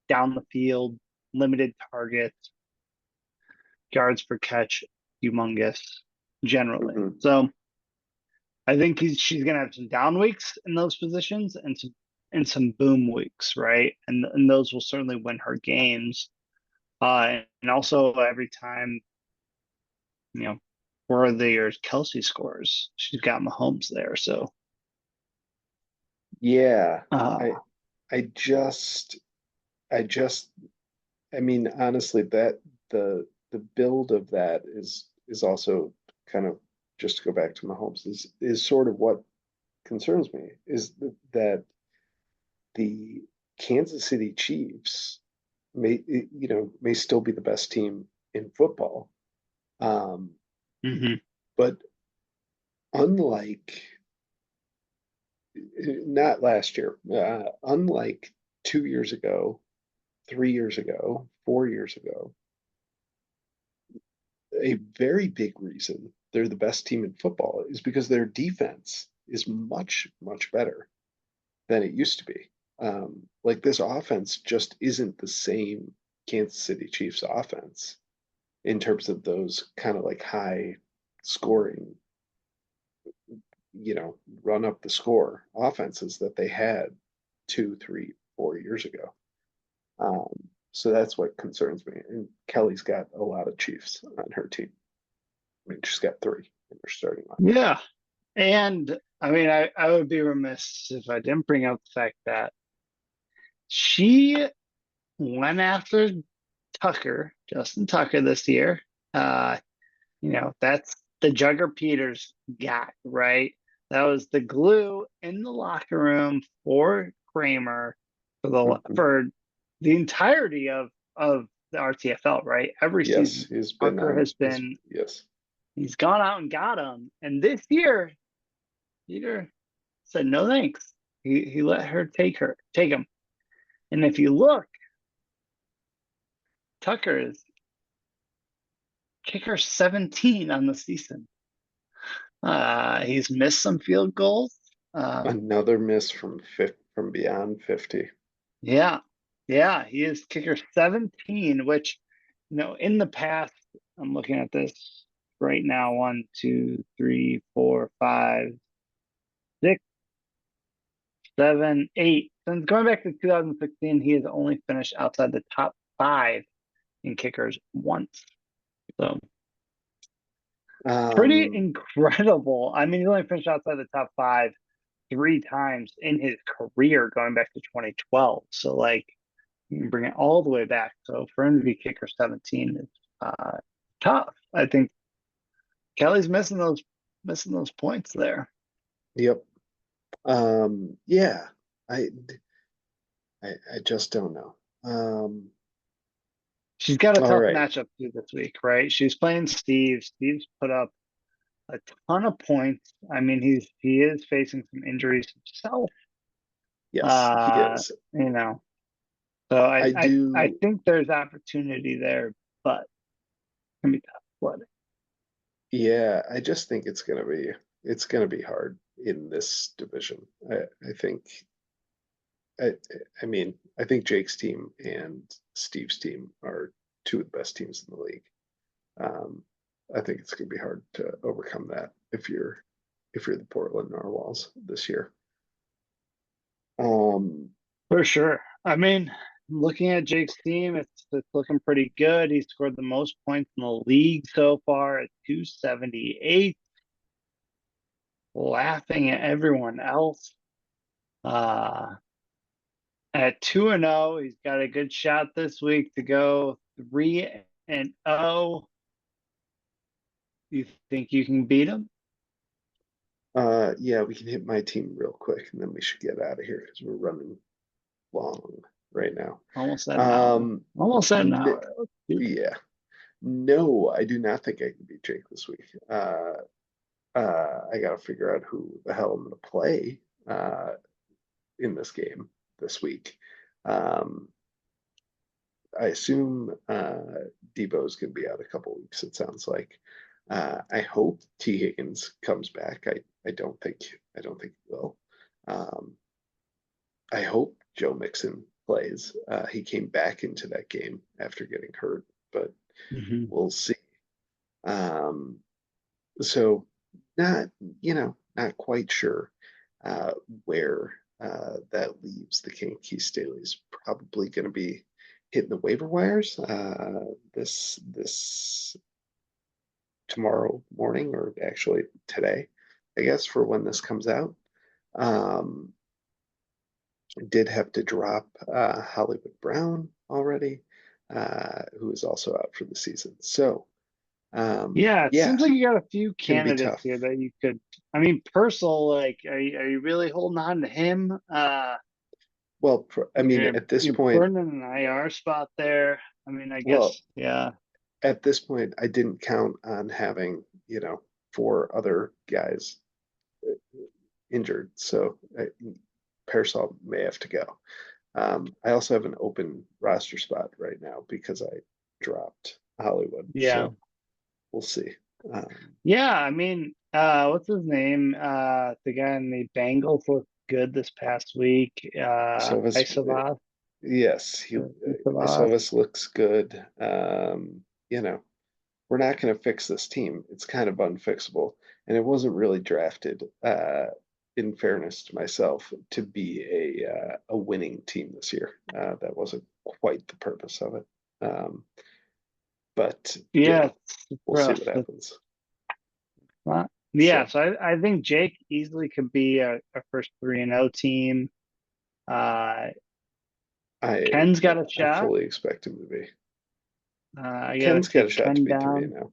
down the field, limited targets, yards per catch, humongous generally. Hmm. So I think she's gonna have some down weeks in those positions and some boom weeks, right? And those will certainly win her games. And also every time, you know, Worthy or Kelsey scores, she's got Mahomes there. So Yeah, uh I I just I just I mean honestly that the build of that is also kind of, just to go back to Mahomes, is sort of what concerns me, is that the Kansas City Chiefs may still be the best team in football. Um, mhm, but unlike not last year, unlike 2 years ago, 3 years ago, 4 years ago, a very big reason they're the best team in football is because their defense is much, much better than it used to be. Like this offense just isn't the same Kansas City Chiefs offense in terms of those kind of like high scoring, run up the score offenses that they had 2, 3, 4 years ago. So that's what concerns me. And Kelly's got a lot of Chiefs on her team. I mean, she's got 3 in her starting line. yeah. And I mean, I would be remiss if I didn't bring up the fact that she went after Justin Tucker this year. Uh, that's the Jugger Peters guy, right? That was the glue in the locker room for Kramer Mhm. for the entirety of the RTFL, right? Every Yes, season, he's been Parker on has his, been yes. he's gone out and got him, and this year Peter said no thanks. He let her take him, and if you look, Tucker is kicker 17 on the season. He's missed some field goals. Um, Another miss from beyond 50. yeah, yeah, he is kicker 17, which, in the past, I'm looking at this right now. 1, 2, 3, 4, 5, 6, 7, 8. Since going back to 2016, he has only finished outside the top five in kickers once. So pretty Um, incredible. I mean, he's only finished outside the top five three times in his career going back to 2012. So like you can bring it all the way back. So for him to be kicker 17 is tough. I think Kelly's missing those points there. yep. Yeah, I, I just don't know. She's got a All tough right. matchup too this week, right? She's playing Steve. Steve's put up a ton of points. I mean, he is facing some injuries himself. Yes, he Uh, is. you know, so I I do. think there's opportunity there, but it's gonna be tough sledding. Yeah, I just think it's gonna be hard in this division. I think I I mean I think Jake's team and Steve's team are two of the best teams in the league. Um, I think it's gonna be hard to overcome that if you're the Portland Narwhals this year. Um, For sure. I mean, looking at Jake's team, it's looking pretty good. He scored the most points in the league so far at 278, laughing at everyone else. Uh, at 2-0, he's got a good shot this week to go 3-0. You think you can beat him? yeah, we can hit my team real quick and then we should get out of here because we're running long right now. Almost at an hour. Um, Almost at an n hour. Let's do it. yeah, no, I do not think I can beat Jake this week. I gotta figure out who the hell I'm gonna play in this game this week. Um, I assume Debo's gonna be out a couple weeks, it sounds like. I hope T. Higgins comes back. I don't think he will. Um, I hope Joe Mixon plays. He came back into that game after getting hurt, but Mhm. we'll see. Um, so not, not quite sure uh, where that leaves the King Keith Staley's probably going to be hitting the waiver wires this tomorrow morning, or actually today, I guess, for when this comes out. Um, did have to drop Hollywood Brown already, who is also out for the season. So, Yeah, it yeah, seems like you got a few gonna be candidates tough. here that you could. I mean, Purcell, like, are you really holding on to him? Well, I mean, You're at this you're point, burning an IR spot there. I mean, I well, guess, yeah, at this point, I didn't count on having, four other guys injured, so Parasol may have to go. I also have an open roster spot right now because I dropped Hollywood, yeah, so we'll see. Um, yeah. I mean, what's his name? The guy in the Bengals looked good this past week. Isovas, Isavas, yes, Isavas. Isovas looks good. You know, we're not going to fix this team. It's kind of unfixable, and it wasn't really drafted, in fairness to myself, to be a winning team this year. That wasn't quite the purpose of it. Um, but Yeah, it's we'll see rough. what happens. Yeah, So so I think Jake easily could be a first 3-0 team. Uh, I Ken's got yeah, a I shot. fully expect him to be. I gotta Ken's got a take shot to Ken be 3 down. now.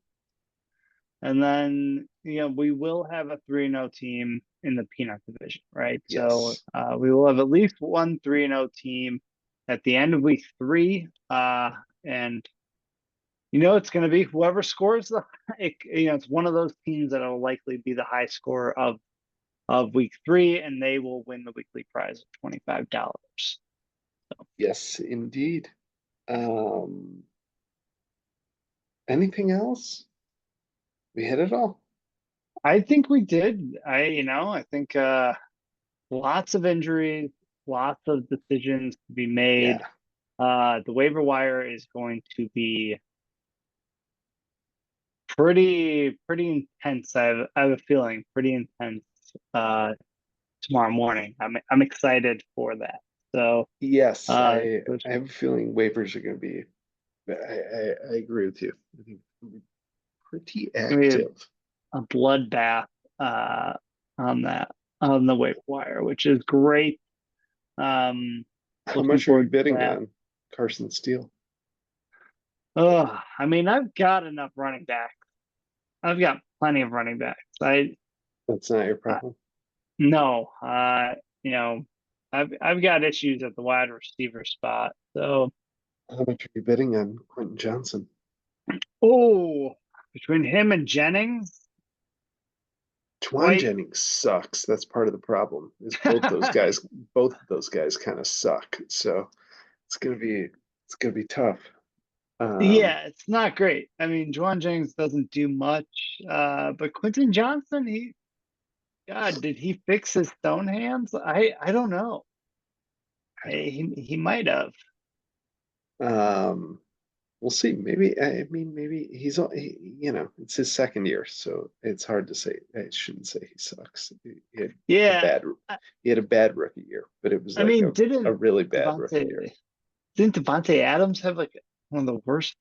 And then, we will have a 3-0 team in the peanut division, right? So Yes. we will have at least one 3-0 team at the end of week three. And it's going to be whoever scores it's one of those teams that will likely be the high scorer of week three, and they will win the weekly prize of $25. Yes, indeed. Um, anything else? We hit it all. I think we did. I think lots of injuries, lots of decisions to be made. Yeah. The waiver wire is going to be pretty intense. I have a feeling pretty intense tomorrow morning. I'm excited for that. So Yes, uh I have a feeling waivers are going to be. I agree with you. I think it'll be pretty gonna be active. a bloodbath uh on that on the waiver wire, which is great. Um How Looking much are you forward to bidding that. on Carson Steele? I mean, I've got enough running backs. I've got plenty of running backs. That's not your I problem. no, you know, I've got issues at the wide receiver spot. So, How much are you bidding on Quentin Johnson? oh, between him and Jennings, Twan quite. Jennings sucks. That's part of the problem. Is both of those guys kind of suck. So it's gonna be tough. Um, Yeah, it's not great. I mean, Juwan Jennings doesn't do much, but Quentin Johnson, God, did he fix his stone hands? I don't know. I don't He might have. know. We'll see. Maybe I mean maybe it's his second year, so it's hard to say. I shouldn't say he sucks. He had a Yeah, bad he had a bad rookie year, but it was I like mean, a didn't really bad rookie year. Devontae didn't Devontae Adams have like one of the worst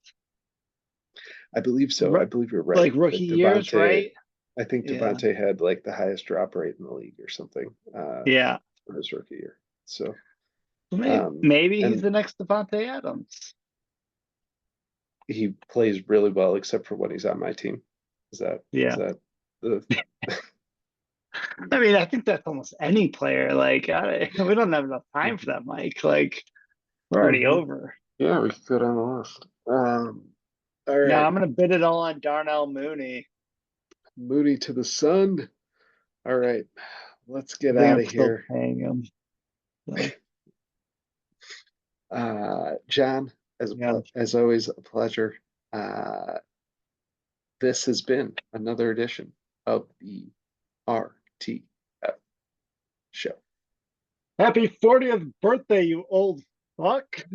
I believe so. I believe you're right. like rookie That years, Devontae, right? I think Yeah, Devontae had like the highest drop rate in the league or something yeah. for his rookie year. So So um maybe he's and the next Devontae Adams. he plays really well except for when he's on my team. Is Yeah. that the I mean, I think that's almost any player. Like, we don't have enough time for that, Mike. Like, we're already Mhm. over. Yeah, we could go down the list. All Now right. I'm gonna bid it all on Darnell Mooney. Moody to the sun. All right. Let's I get think out I'm of still here. paying him. So John, yeah. as always, a pleasure. Uh, this has been another edition of the RTF Show. Happy 40th birthday, you old fuck.